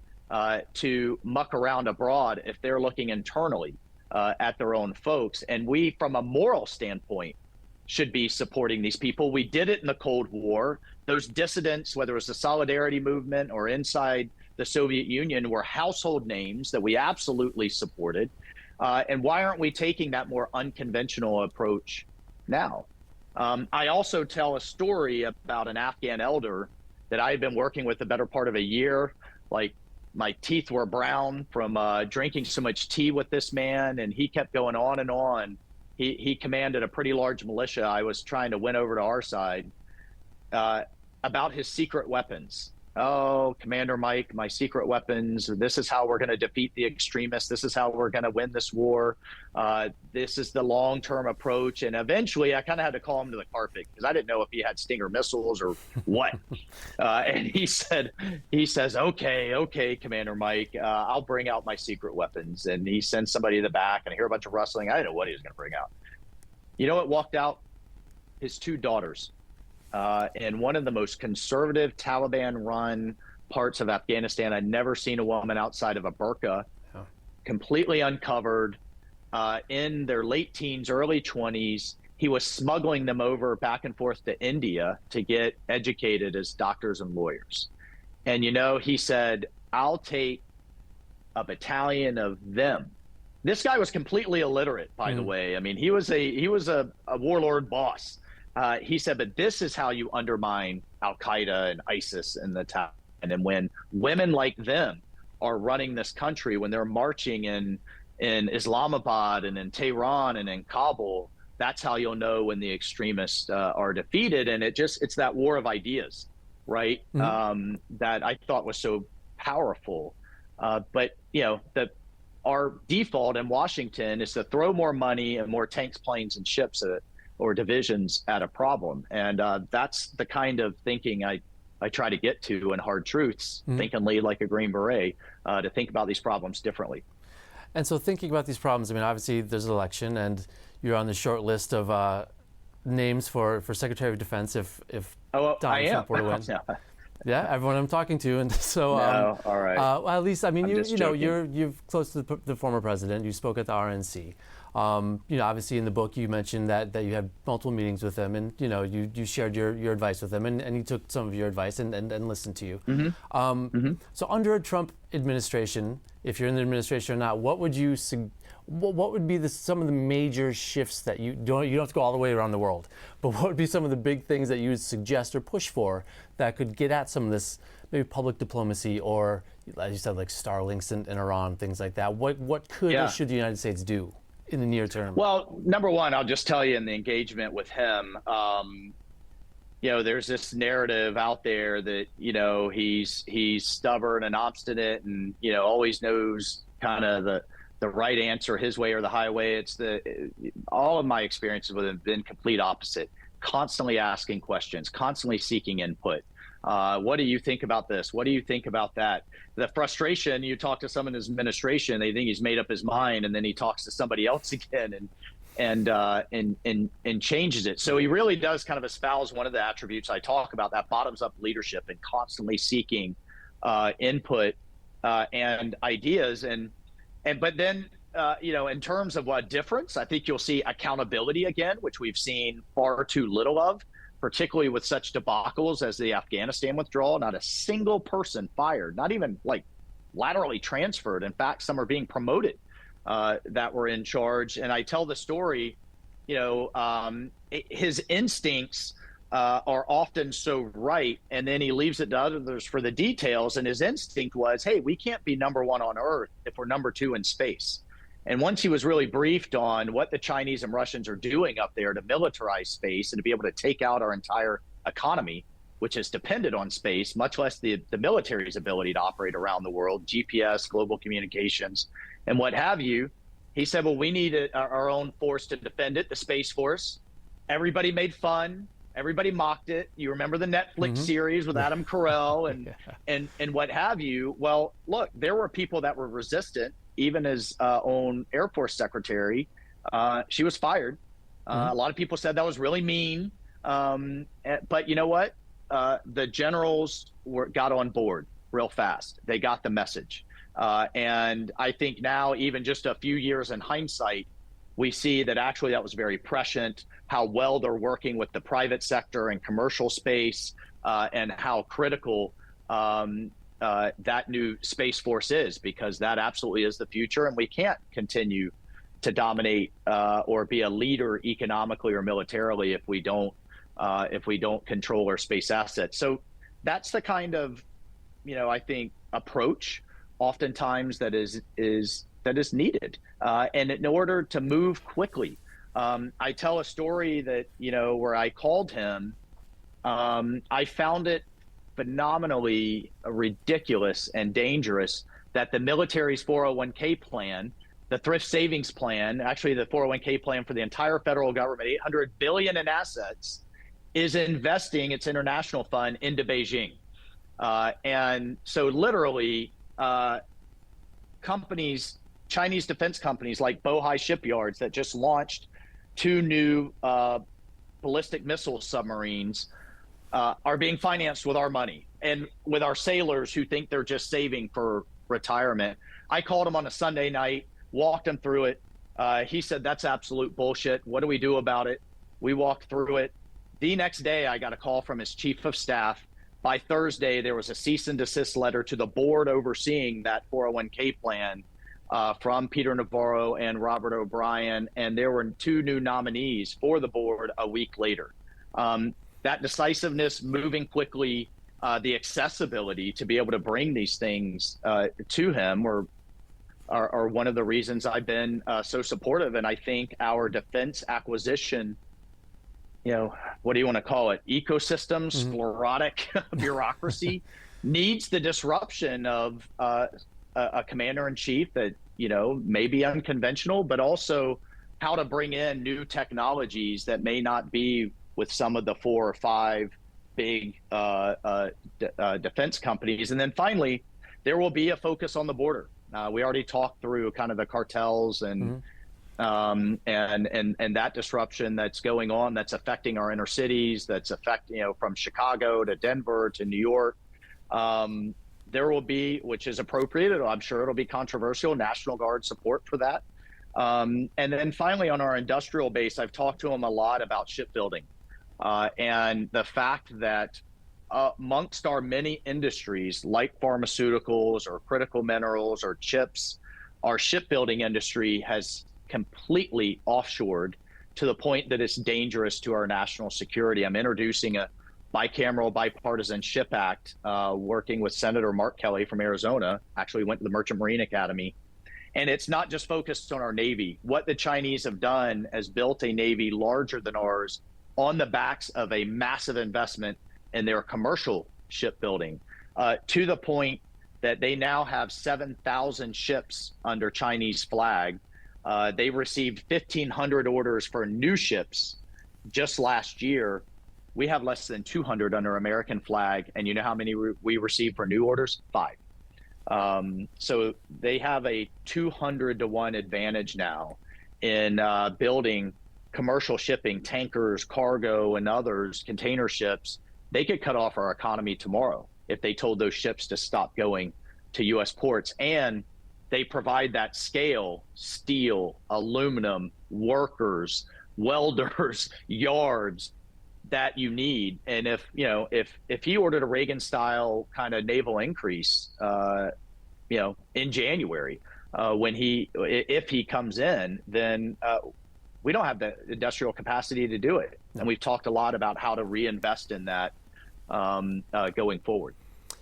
to muck around abroad if they're looking internally at their own folks. And we, from a moral standpoint, should be supporting these people. We did it in the Cold War. Those dissidents, whether it was the Solidarity Movement or inside the Soviet Union, were household names that we absolutely supported. And why aren't we taking that more unconventional approach now? I also tell a story about an Afghan elder that I had been working with the better part of a year. Like, my teeth were brown from drinking so much tea with this man, and he kept going on and on he commanded a pretty large militia I was trying to win over to our side, about his secret weapons. Oh, Commander Mike, my secret weapons. This is how we're going to defeat the extremists. This is how we're going to win this war. This is the long-term approach. And eventually, I kind of had to call him to the carpet because I didn't know if he had Stinger missiles or what. And he says, okay, Commander Mike, I'll bring out my secret weapons. And he sends somebody to the back, and I hear a bunch of rustling. I didn't know what he was going to bring out. You know what walked out? His 2 daughters. In one of the most conservative Taliban-run parts of Afghanistan. I'd never seen a woman outside of a burqa, completely uncovered, in their late teens, early 20s. He was smuggling them over back and forth to India to get educated as doctors and lawyers. And, he said, I'll take a battalion of them. This guy was completely illiterate, by the way. I mean, he was a warlord boss. He said, but this is how you undermine al-Qaeda and ISIS and the Taliban. And when women like them are running this country, when they're marching in Islamabad and in Tehran and in Kabul, that's how you'll know when the extremists are defeated. And it's that war of ideas, right? That I thought was so powerful. But our default in Washington is to throw more money and more tanks, planes, and ships at it, or divisions at a problem. And that's the kind of thinking I try to get to in Hard Truths, Think and Lead Like a Green Beret, to think about these problems differently. And so thinking about these problems, I mean, obviously there's an election and you're on the short list of names for Secretary of Defense if Donald Trump were to win. Yeah, everyone I'm talking to. And so, all right. Well, at least, I mean, you're close to the former president. You spoke at the RNC. Obviously in the book you mentioned that you had multiple meetings with him, and you shared your advice with him, and he took some of your advice and listened to you. So under a Trump administration, if you're in the administration or not, what would be some of the major shifts that you don't have to go all the way around the world, but what would be some of the big things that you would suggest or push for that could get at some of this maybe public diplomacy, or as you said, like Starlinks in Iran, things like that? What could or should the United States do in the near term? Well, number one, I'll just tell you in the engagement with him, there's this narrative out there that, he's stubborn and obstinate and, always knows kind of the right answer his way or the highway. All of my experiences with him have been complete opposite, constantly asking questions, constantly seeking input. What do you think about this? What do you think about that? The frustration, you talk to someone in his administration, they think he's made up his mind, and then he talks to somebody else again and changes it. So he really does kind of espouse one of the attributes I talk about, that bottoms up leadership and constantly seeking input and ideas. But then, in terms of what difference, I think you'll see accountability again, which we've seen far too little of, particularly with such debacles as the Afghanistan withdrawal. Not a single person fired, not even like laterally transferred. In fact, some are being promoted that were in charge. And I tell the story, his instincts are often so right, and then he leaves it to others for the details. And his instinct was, hey, we can't be number one on Earth if we're number two in space. And once he was really briefed on what the Chinese and Russians are doing up there to militarize space and to be able to take out our entire economy, which is dependent on space, much less the military's ability to operate around the world, GPS, global communications, and what have you, he said, well, we need our own force to defend it, the Space Force. Everybody made fun. Everybody mocked it. You remember the Netflix series with Adam Carell and what have you. Well, look, there were people that were resistant. Even his own Air Force secretary, she was fired. A lot of people said that was really mean. But you know what? The generals got on board real fast. They got the message. And I think now, even just a few years in hindsight, we see that actually that was very prescient, how well they're working with the private sector and commercial space, and how critical that new Space Force is, because that absolutely is the future. And we can't continue to dominate or be a leader economically or militarily if we don't control our space assets. So that's the kind of, I think, approach oftentimes that is needed. And in order to move quickly, I tell a story that, where I called him. I found it phenomenally ridiculous and dangerous that the military's 401k plan, the thrift savings plan, actually the 401k plan for the entire federal government, $800 billion in assets, is investing its international fund into Beijing. And so literally companies, Chinese defense companies like Bohai Shipyards that just launched 2 new ballistic missile submarines are being financed with our money and with our sailors who think they're just saving for retirement. I called him on a Sunday night, walked him through it. He said, that's absolute bullshit. What do we do about it? We walked through it. The next day, I got a call from his chief of staff. By Thursday, there was a cease and desist letter to the board overseeing that 401k plan from Peter Navarro and Robert O'Brien, and there were 2 new nominees for the board a week later. That decisiveness, moving quickly, the accessibility to be able to bring these things to him are one of the reasons I've been so supportive. And I think our defense acquisition, what do you want to call it? Ecosystems, sclerotic bureaucracy needs the disruption of a commander-in-chief that, may be unconventional, but also how to bring in new technologies that may not be with some of the 4 or 5 big defense companies. And then finally, there will be a focus on the border. We already talked through kind of the cartels and that disruption that's going on, that's affecting our inner cities, that's affecting, from Chicago to Denver to New York. There will be, which is appropriate, I'm sure it'll be controversial, National Guard support for that. And then finally, on our industrial base, I've talked to him a lot about shipbuilding and the fact that amongst our many industries like pharmaceuticals or critical minerals or chips, our shipbuilding industry has completely offshored to the point that it's dangerous to our national security. I'm introducing a bicameral bipartisan ship act, working with Senator Mark Kelly from Arizona, actually went to the Merchant Marine Academy. And it's not just focused on our Navy. What the Chinese have done is built a Navy larger than ours on the backs of a massive investment in their commercial shipbuilding, to the point that they now have 7,000 ships under Chinese flag. They received 1,500 orders for new ships just last year. We have less than 200 under American flag. And you know how many we received for new orders? 5. So they have a 200-to-1 advantage now in building commercial shipping, tankers, cargo, and others, container ships. They could cut off our economy tomorrow if they told those ships to stop going to U.S. ports. And they provide that scale, steel, aluminum, workers, welders, yards that you need. And if he ordered a Reagan-style kind of naval increase, in January, if he comes in, then we don't have the industrial capacity to do it. And we've talked a lot about how to reinvest in that going forward.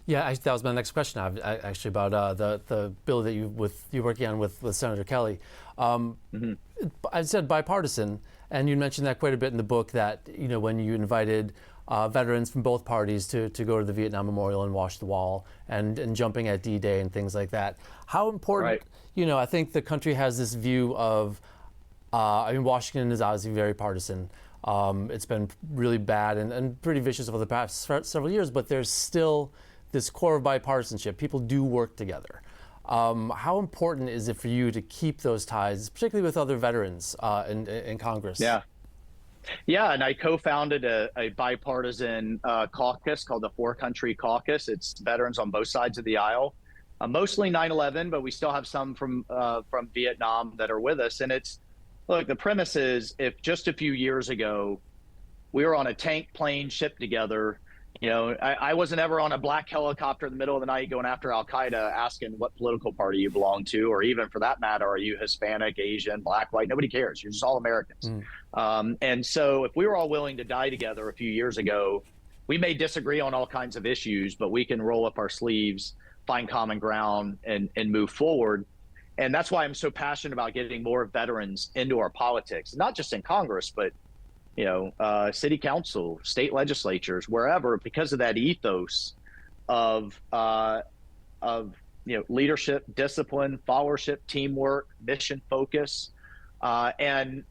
Yeah, that was my next question. Actually, about the bill that you're working on with Senator Kelly. I said bipartisan, and you mentioned that quite a bit in the book. That when you invited veterans from both parties to go to the Vietnam Memorial and wash the wall, and jumping at D-Day and things like that. How important? Right. I think the country has this view of. Washington is obviously very partisan. It's been really bad and pretty vicious over the past several years, but there's still this core of bipartisanship. People do work together. How important is it for you to keep those ties, particularly with other veterans in Congress? Yeah, and I co-founded a bipartisan caucus called the 4-Country Caucus. It's veterans on both sides of the aisle, mostly 9/11, but we still have some from Vietnam that are with us. And look, the premise is, if just a few years ago we were on a tank, plane, ship together, I wasn't ever on a black helicopter in the middle of the night going after Al-Qaeda asking what political party you belong to, or even for that matter, are you Hispanic, Asian, black, white? Nobody cares. You're just all Americans. And so if we were all willing to die together a few years ago, we may disagree on all kinds of issues, but we can roll up our sleeves, find common ground, and move forward. And that's why I'm so passionate about getting more veterans into our politics, not just in Congress, but city council, state legislatures, wherever, because of that ethos of leadership, discipline, followership, teamwork, mission focus, and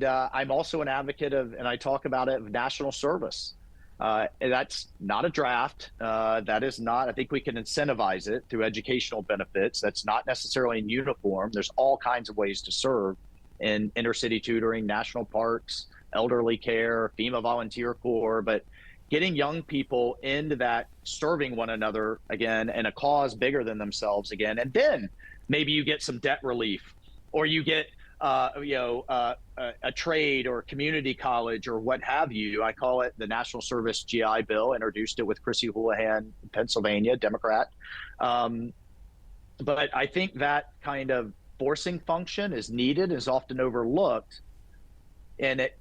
I'm also an advocate of, and I talk about it, of national service. And that's not a draft. That is not, I think we can incentivize it through educational benefits. That's not necessarily in uniform. There's all kinds of ways to serve in intercity tutoring, national parks, elderly care, FEMA volunteer corps, but getting young people into that, serving one another again, and a cause bigger than themselves again. And then maybe you get some debt relief, or you get a trade or community college or what have you. I call it the National Service GI Bill, introduced it with Chrissy Houlihan, Pennsylvania, Democrat. But I think that kind of forcing function is needed, is often overlooked. And it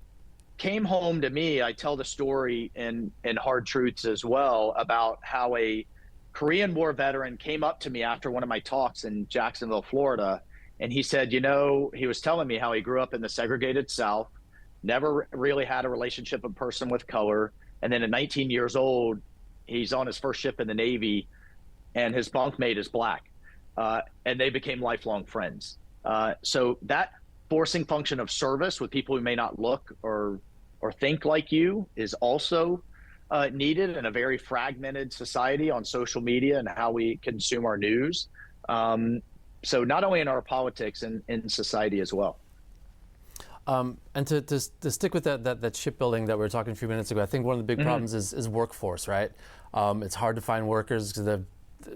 came home to me, I tell the story in Hard Truths as well, about how a Korean War veteran came up to me after one of my talks in Jacksonville, Florida. And he said, he was telling me how he grew up in the segregated South, never really had a relationship with a person with color. And then at 19 years old, he's on his first ship in the Navy, and his bunkmate is black. And they became lifelong friends. So that forcing function of service with people who may not look or think like you is also needed in a very fragmented society on social media and how we consume our news. So not only in our politics, in society as well. And to stick with that shipbuilding that we were talking a few minutes ago, I think one of the big problems is workforce, right? It's hard to find workers because the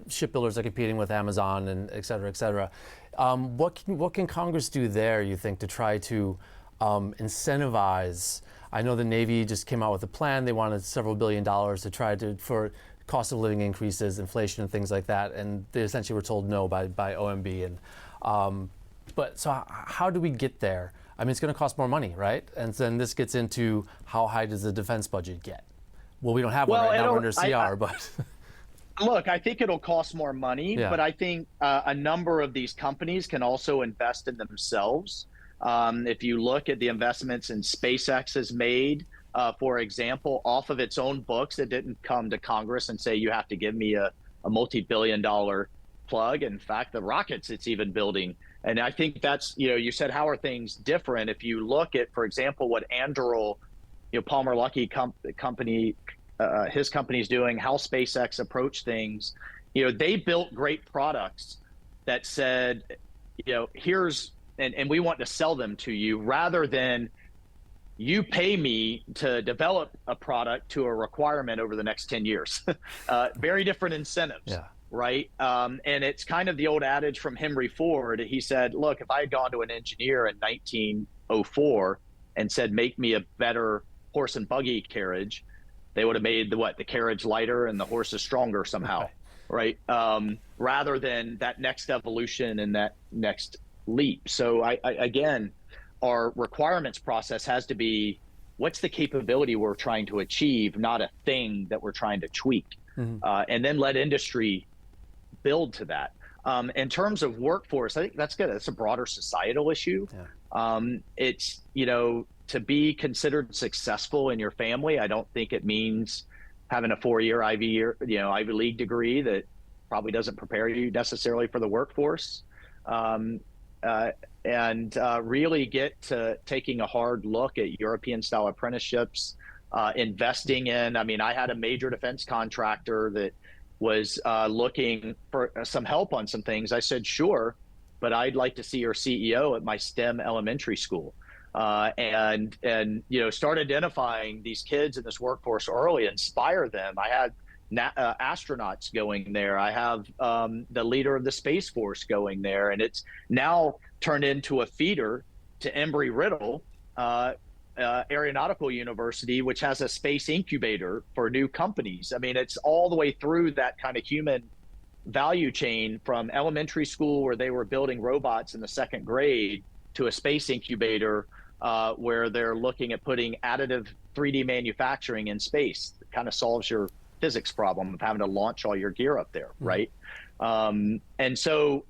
shipbuilders are competing with Amazon and et cetera, et cetera. What can Congress do there, you think, to try to incentivize? I know the Navy just came out with a plan. They wanted several $1 billion to try to, for cost of living increases, inflation, and things like that, and they essentially were told no by OMB. And but so how do we get there? I mean, it's going to cost more money, right? And then this gets into how high does the defense budget get? Well, we don't have one right now. We're under CR, but look, I think it'll cost more money, but I think a number of these companies can also invest in themselves. If you look at the investments in SpaceX has made, for example, off of its own books, it didn't come to Congress and say, you have to give me a multi-billion-dollar plug. In fact, the rockets it's even building. And I think that's, you said, how are things different? If you look at, for example, what Anduril, Palmer Luckey company, his company's doing, how SpaceX approached things, they built great products that said, here's, and we want to sell them to you, rather than you pay me to develop a product to a requirement over the next 10 years. Very different incentives, right? And it's kind of the old adage from Henry Ford. He said, look, if I had gone to an engineer in 1904 and said, make me a better horse and buggy carriage, they would have made the carriage lighter and the horses stronger somehow, right? Rather than that next evolution and that next leap. So again, our requirements process has to be, what's the capability we're trying to achieve, not a thing that we're trying to tweak, and then let industry build to that. In terms of workforce, I think that's good. That's a broader societal issue. It's, to be considered successful in your family, I don't think it means having a 4-year Ivy League degree that probably doesn't prepare you necessarily for the workforce. And really get to taking a hard look at European-style apprenticeships, investing in, I had a major defense contractor that was looking for some help on some things. I said, sure, but I'd like to see your CEO at my STEM elementary school. And start identifying these kids in this workforce early, inspire them. I had astronauts going there. I have the leader of the Space Force going there, and it's now turned into a feeder to Embry-Riddle Aeronautical University, which has a space incubator for new companies. It's all the way through that kind of human value chain, from elementary school where they were building robots in the 2nd grade to a space incubator where they're looking at putting additive 3D manufacturing in space. It kind of solves your physics problem of having to launch all your gear up there, right? And so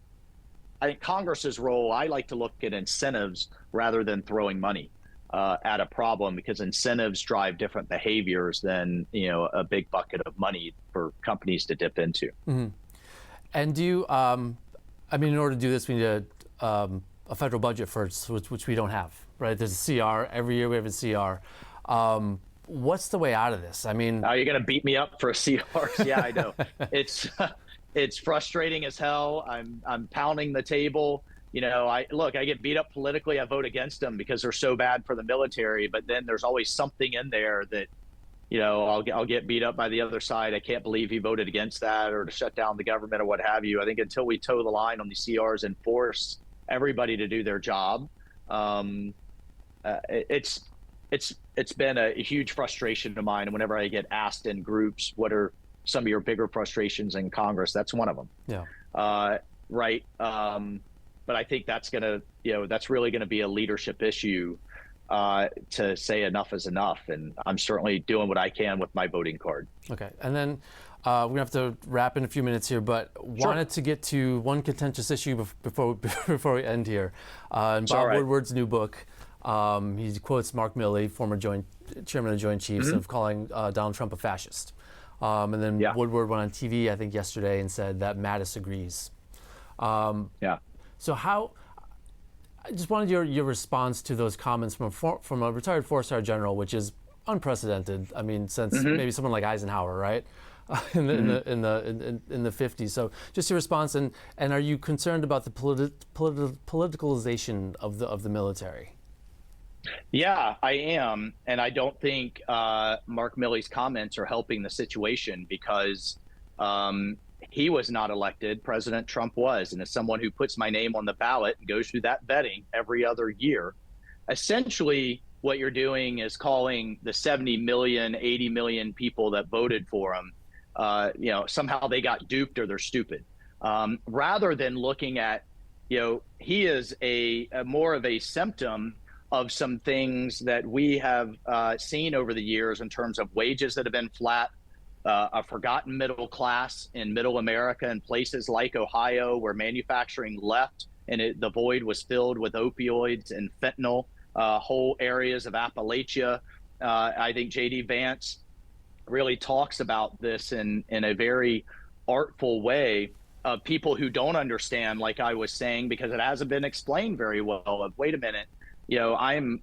I think Congress's role, I like to look at incentives rather than throwing money at a problem, because incentives drive different behaviors than, a big bucket of money for companies to dip into. Mm-hmm. And do you, in order to do this, we need a federal budget first, which we don't have, right? There's a CR. Every year we have a CR. What's the way out of this? Now you're going to beat me up for CRs. Yeah, I know. It's frustrating as hell. I'm pounding the table. I get beat up politically. I vote against them because they're so bad for the military. But then there's always something in there that, I'll get beat up by the other side. I can't believe he voted against that, or to shut down the government or what have you. I think until we toe the line on the CRs and force everybody to do their job, it's been a huge frustration of mine. And whenever I get asked in groups, what are some of your bigger frustrations in Congress? That's one of them. Yeah. Right. But I think that's really going to be a leadership issue, to say enough is enough. And I'm certainly doing what I can with my voting card. Okay. And then we're going to have to wrap in a few minutes here, but wanted to get to one contentious issue before we end here. In Bob Woodward's new book, he quotes Mark Milley, former chairman of Joint Chiefs, of calling Donald Trump a fascist. And then Woodward went on TV, I think yesterday, and said that Mattis agrees. So I just wanted your response to those comments from a retired four-star general, which is unprecedented. Since maybe someone like Eisenhower, right, in the 50s. So just your response, and are you concerned about the politicalization of the military? Yeah, I am, and I don't think Mark Milley's comments are helping the situation, because he was not elected. President Trump was. And as someone who puts my name on the ballot and goes through that vetting every other year, essentially what you're doing is calling the 70 million, 80 million people that voted for him, somehow they got duped or they're stupid. Rather than looking at, he is a more of a symptom of some things that we have seen over the years in terms of wages that have been flat, a forgotten middle class in middle America, in places like Ohio, where manufacturing left and the void was filled with opioids and fentanyl, whole areas of Appalachia. I think J.D. Vance really talks about this in a very artful way, of people who don't understand, like I was saying, because it hasn't been explained very well, of, wait a minute, I'm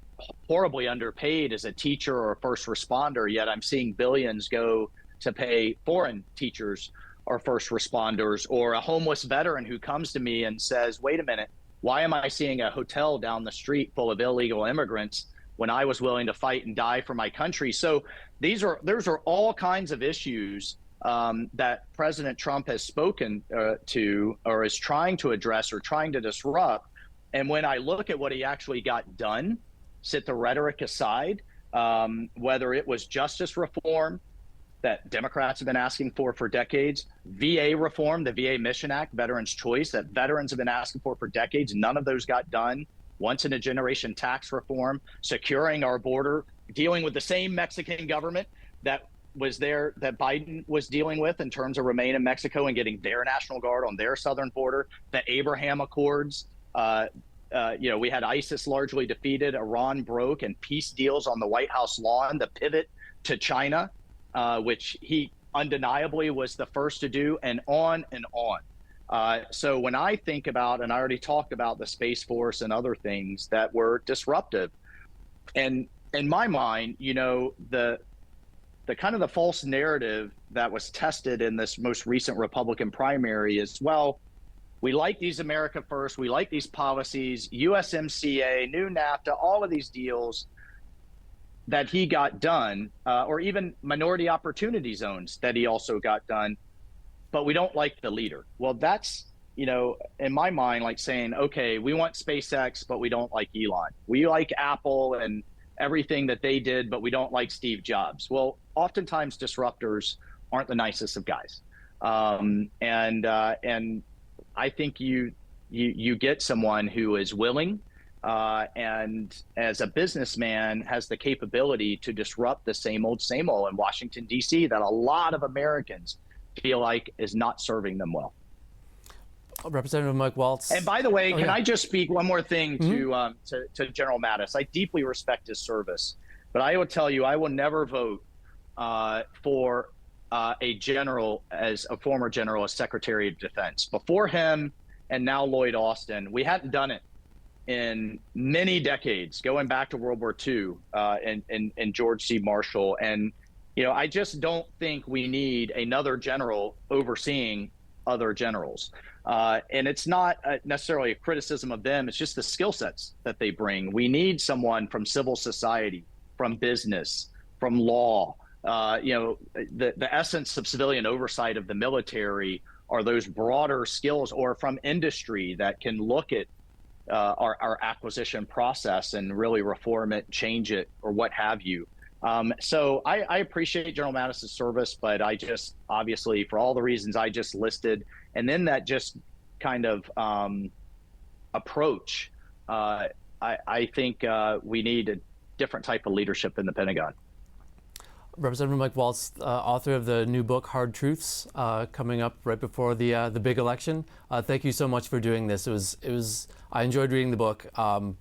horribly underpaid as a teacher or a first responder, yet I'm seeing billions go to pay foreign teachers or first responders, or a homeless veteran who comes to me and says, wait a minute, why am I seeing a hotel down the street full of illegal immigrants when I was willing to fight and die for my country? So those are all kinds of issues that President Trump has spoken to, or is trying to address, or trying to disrupt. And when I look at what he actually got done, set the rhetoric aside, whether it was justice reform that Democrats have been asking for decades, VA reform, the VA Mission Act, Veterans Choice, that veterans have been asking for decades, none of those got done. Once in a generation tax reform, securing our border, dealing with the same Mexican government that was there, that Biden was dealing with in terms of remain in Mexico and getting their National Guard on their southern border, the Abraham Accords. We had ISIS largely defeated, Iran broke, and peace deals on the White House lawn, the pivot to China, which he undeniably was the first to do, and on and on. So when I think about, and I already talked about the Space Force and other things that were disruptive, and in my mind, the kind of the false narrative that was tested in this most recent Republican primary is, well, we like these America First, we like these policies, USMCA, new NAFTA, all of these deals that he got done, or even minority opportunity zones that he also got done, but we don't like the leader. Well, that's, in my mind, like saying, okay, we want SpaceX, but we don't like Elon. We like Apple and everything that they did, but we don't like Steve Jobs. Well, oftentimes disruptors aren't the nicest of guys. And I think you get someone who is willing, and as a businessman has the capability to disrupt the same old in Washington, D.C. that a lot of Americans feel like is not serving them well. Representative Mike Waltz. And by the way, can I just speak one more thing to General Mattis? I deeply respect his service, but I will tell you, I will never vote for a general as a former general as Secretary of Defense. Before him and now Lloyd Austin, we hadn't done it in many decades, going back to World War II and George C. Marshall. And, I just don't think we need another general overseeing other generals. And it's not necessarily a criticism of them. It's just the skill sets that they bring. We need someone from civil society, from business, from law. The essence of civilian oversight of the military are those broader skills, or from industry that can look at our acquisition process and really reform it, change it, or what have you. So I appreciate General Mattis' service, but I just, obviously, for all the reasons I just listed, and then that just kind of approach, I think we need a different type of leadership in the Pentagon. Representative Mike Waltz, author of the new book, Hard Truths, coming up right before the big election. Thank you so much for doing this. I enjoyed reading the book, kind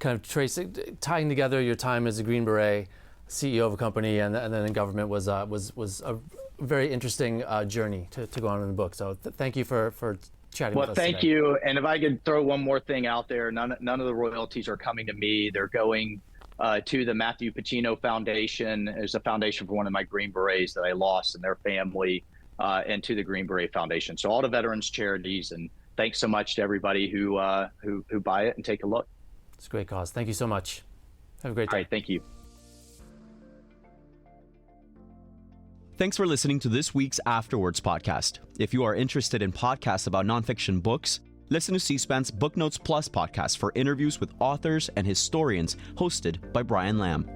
of tying together your time as a Green Beret, CEO of a company, and then in government was a very interesting journey to go on in the book. So thank you for chatting with us today. Well, thank you. And if I could throw one more thing out there, none of the royalties are coming to me. They're going to the Matthew Pacino Foundation. It's a foundation for one of my Green Berets that I lost and their family, and to the Green Beret Foundation. So all the veterans charities, and thanks so much to everybody who buy it and take a look. It's a great cause. Thank you so much. Have a great day. All right, thank you. Thanks for listening to this week's Afterwards podcast. If you are interested in podcasts about nonfiction books, listen to C-SPAN's Book Notes Plus podcast for interviews with authors and historians hosted by Brian Lamb.